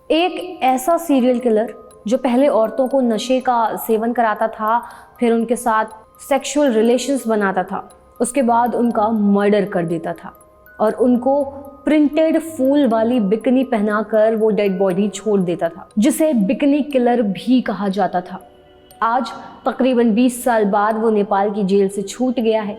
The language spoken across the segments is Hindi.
एक ऐसा सीरियल किलर जो पहले औरतों को नशे का सेवन कराता था, फिर उनके साथ सेक्सुअल रिलेशंस बनाता था, उसके बाद उनका मर्डर कर देता था और उनको प्रिंटेड फूल वाली बिकनी पहनाकर वो डेड बॉडी छोड़ देता था, जिसे बिकनी किलर भी कहा जाता था। आज तकरीबन 20 साल बाद वो नेपाल की जेल से छूट गया है।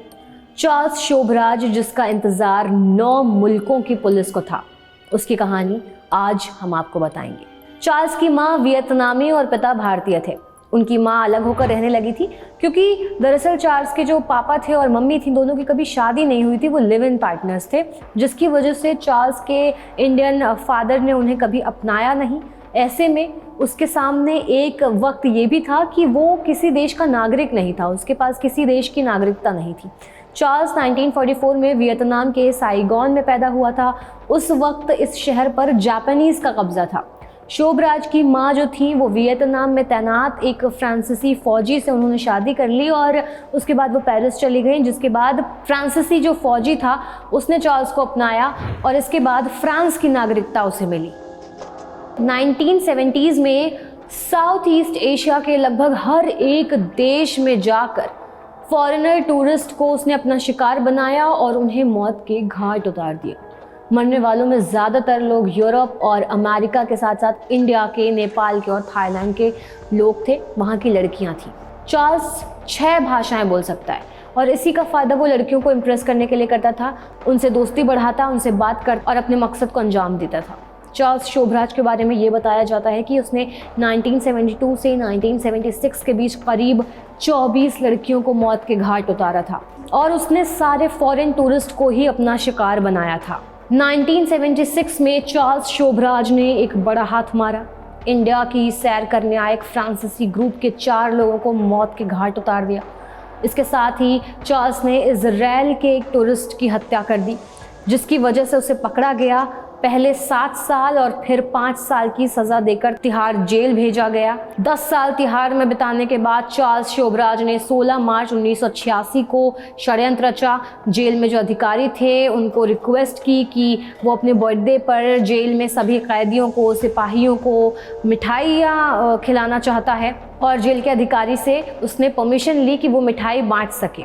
चार्ल्स शोभराज, जिसका इंतज़ार 9 मुल्कों की पुलिस को था, उसकी कहानी आज हम आपको बताएंगे। चार्ल्स की माँ वियतनामी और पिता भारतीय थे। उनकी माँ अलग होकर रहने लगी थी क्योंकि दरअसल चार्ल्स के जो पापा थे और मम्मी थी, दोनों की कभी शादी नहीं हुई थी। वो लिव इन पार्टनर्स थे, जिसकी वजह से चार्ल्स के इंडियन फादर ने उन्हें कभी अपनाया नहीं। ऐसे में उसके सामने एक वक्त ये भी था कि वो किसी देश का नागरिक नहीं था, उसके पास किसी देश की नागरिकता नहीं थी। चार्ल्स 1944 में वियतनाम के साइगोन में पैदा हुआ था। उस वक्त इस शहर पर जापानीज़ का कब्जा था। शोभराज की माँ जो थी वो वियतनाम में तैनात एक फ्रांसीसी फ़ौजी से उन्होंने शादी कर ली और उसके बाद वो पेरिस चली गई, जिसके बाद फ्रांसीसी जो फ़ौजी था उसने चार्ल्स को अपनाया और इसके बाद फ्रांस की नागरिकता उसे मिली। 1970s में साउथ ईस्ट एशिया के लगभग हर एक देश में जाकर फॉरेनर टूरिस्ट को उसने अपना शिकार बनाया और उन्हें मौत के घाट उतार दिया। मरने वालों में ज़्यादातर लोग यूरोप और अमेरिका के साथ साथ इंडिया के, नेपाल के और थाईलैंड के लोग थे। वहाँ की लड़कियाँ थीं। चार्ल्स 6 भाषाएं बोल सकता है और इसी का फ़ायदा वो लड़कियों को इम्प्रेस करने के लिए करता था। उनसे दोस्ती बढ़ाता, उनसे बात करता और अपने मकसद को अंजाम देता था। चार्ल्स शोभराज के बारे में ये बताया जाता है कि उसने 1972 से 1976 के बीच करीब 24 लड़कियों को मौत के घाट उतारा था और उसने सारे फॉरेन टूरिस्ट को ही अपना शिकार बनाया था। 1976 में चार्ल्स शोभराज ने एक बड़ा हाथ मारा। इंडिया की सैर करने आए एक फ्रांसीसी ग्रुप के 4 लोगों को मौत के घाट उतार दिया। इसके साथ ही चार्ल्स ने इजराइल के एक टूरिस्ट की हत्या कर दी, जिसकी वजह से उसे पकड़ा गया। पहले 7 साल और फिर 5 साल की सज़ा देकर तिहाड़ जेल भेजा गया। 10 साल तिहाड़ में बिताने के बाद चार्ल्स शोभराज ने 16 मार्च 1986 को षड्यंत्र रचा। जेल में जो अधिकारी थे उनको रिक्वेस्ट की कि वो अपने बर्थडे पर जेल में सभी कैदियों को, सिपाहियों को मिठाइयाँ खिलाना चाहता है और जेल के अधिकारी से उसने परमिशन ली कि वो मिठाई बांट सके।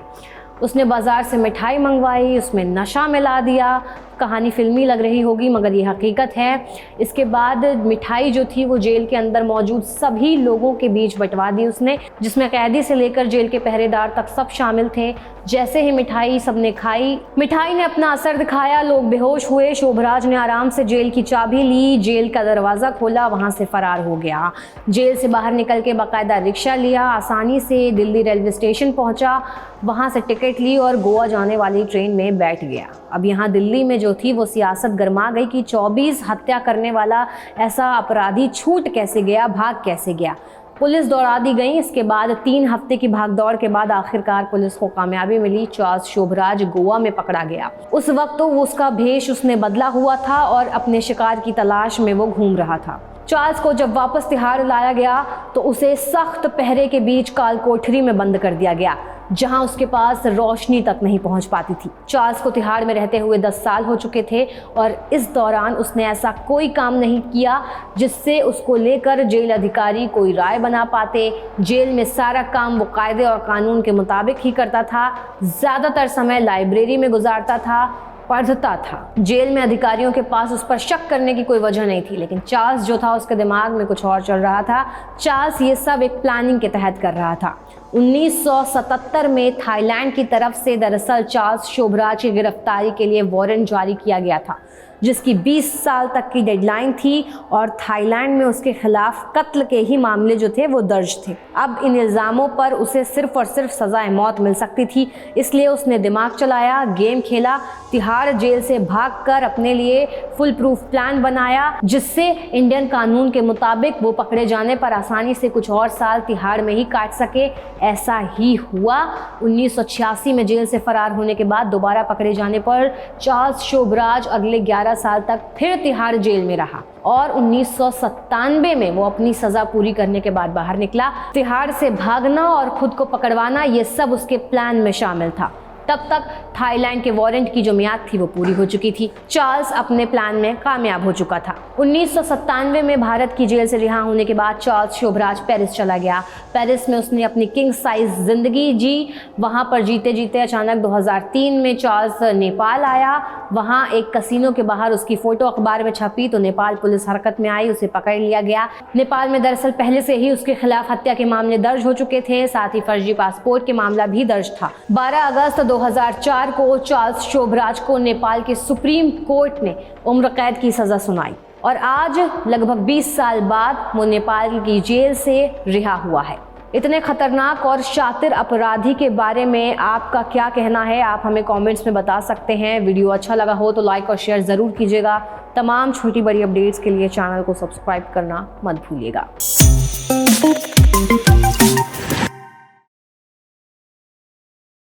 उसने बाज़ार से मिठाई मंगवाई, उसमें नशा मिला दिया। कहानी फिल्मी लग रही होगी मगर ये हकीकत है। इसके बाद मिठाई जो थी वो जेल के अंदर मौजूद सभी लोगों के बीच बंटवा दी उसने, जिसमें कैदी से लेकर जेल के पहरेदार तक सब शामिल थे। जैसे ही मिठाई सबने खाई, मिठाई ने अपना असर दिखाया, लोग बेहोश हुए। शोभराज ने आराम से जेल की चाबी ली, जेल का दरवाज़ा खोला, वहाँ से फ़रार हो गया। जेल से बाहर निकल के बाकायदा रिक्शा लिया, आसानी से दिल्ली रेलवे स्टेशन पहुँचा, वहाँ से टिकट ली और गोवा जाने वाली ट्रेन में बैठ गया। अब यहाँ दिल्ली में जो थी वो सियासत गर्मा गई कि 24 हत्या करने वाला ऐसा अपराधी छूट कैसे गया, भाग कैसे गया। पुलिस दौड़ा दी गई। इसके बाद 3 हफ्ते की भागदौड़ के बाद आखिरकार पुलिस को कामयाबी मिली। चार्ल्स शोभराज गोवा में पकड़ा गया। उस वक्त तो उसका भेष उसने बदला हुआ था और अपने शिकार की तलाश में वो घूम रहा था। चार्ल्स को जब वापस तिहाड़ लाया गया तो उसे सख्त पहरे के बीच काल कोठरी में बंद कर दिया गया, जहां उसके पास रोशनी तक नहीं पहुंच पाती थी। चार्ल्स को तिहाड़ में रहते हुए 10 साल हो चुके थे और इस दौरान उसने ऐसा कोई काम नहीं किया जिससे उसको लेकर जेल अधिकारी कोई राय बना पाते। जेल में सारा काम वो कायदे और कानून के मुताबिक ही करता था। ज़्यादातर समय लाइब्रेरी में गुजारता था, पढ़ता था। जेल में अधिकारियों के पास उस पर शक करने की कोई वजह नहीं थी, लेकिन चार्ल्स जो था उसके दिमाग में कुछ और चल रहा था। चार्ल्स ये सब एक प्लानिंग के तहत कर रहा था। 1977 में थाईलैंड की तरफ से दरअसल चार्ल्स शोभराज की गिरफ्तारी के लिए वारंट जारी किया गया था, जिसकी 20 साल तक की डेडलाइन थी और थाईलैंड में उसके खिलाफ कत्ल के ही मामले जो थे वो दर्ज थे। अब इन इल्ज़ामों पर उसे सिर्फ और सिर्फ सज़ाए मौत मिल सकती थी, इसलिए उसने दिमाग चलाया, गेम खेला, तिहाड़ जेल से भागकर अपने लिए फुल प्रूफ प्लान बनाया, जिससे इंडियन कानून के मुताबिक वो पकड़े जाने पर आसानी से कुछ और साल तिहाड़ में ही काट सके। ऐसा ही हुआ। 1986 में जेल से फरार होने के बाद दोबारा पकड़े जाने पर चार्ल्स शोभराज अगले 11 साल तक फिर तिहाड़ जेल में रहा और 1997 में वो अपनी सज़ा पूरी करने के बाद बाहर निकला। तिहाड़ से भागना और खुद को पकड़वाना ये सब उसके प्लान में शामिल था। तब तक थाईलैंड के वारंट की जो मियाद थी वो पूरी हो चुकी थी। चार्ल्स अपने प्लान में कामयाब हो चुका था। 1997 में भारत की जेल से रिहा होने के बाद चार्ल्स शोभराज पेरिस चला गया। पेरिस में उसने अपनी किंग साइज जिंदगी जी। वहां पर जीते जीते अचानक 2003 में चार्ल्स नेपाल आया। वहां एक कसिनो के बाहर उसकी फोटो अखबार में छपी तो नेपाल पुलिस हरकत में आई, उसे पकड़ लिया गया। नेपाल में दरअसल पहले से ही उसके खिलाफ हत्या के मामले दर्ज हो चुके थे, साथ ही फर्जी पासपोर्ट के मामला भी दर्ज था। 12 अगस्त 2004 को चार्ल्स शोभराज को नेपाल के सुप्रीम कोर्ट ने उम्र कैद की सजा सुनाई और आज लगभग 20 साल बाद वो नेपाल की जेल से रिहा हुआ है। इतने खतरनाक और शातिर अपराधी के बारे में आपका क्या कहना है, आप हमें कमेंट्स में बता सकते हैं। वीडियो अच्छा लगा हो तो लाइक और शेयर ज़रूर कीजिएगा। तमाम छोटी बड़ी अपडेट्स के लिए चैनल को सब्सक्राइब करना मत भूलिएगा।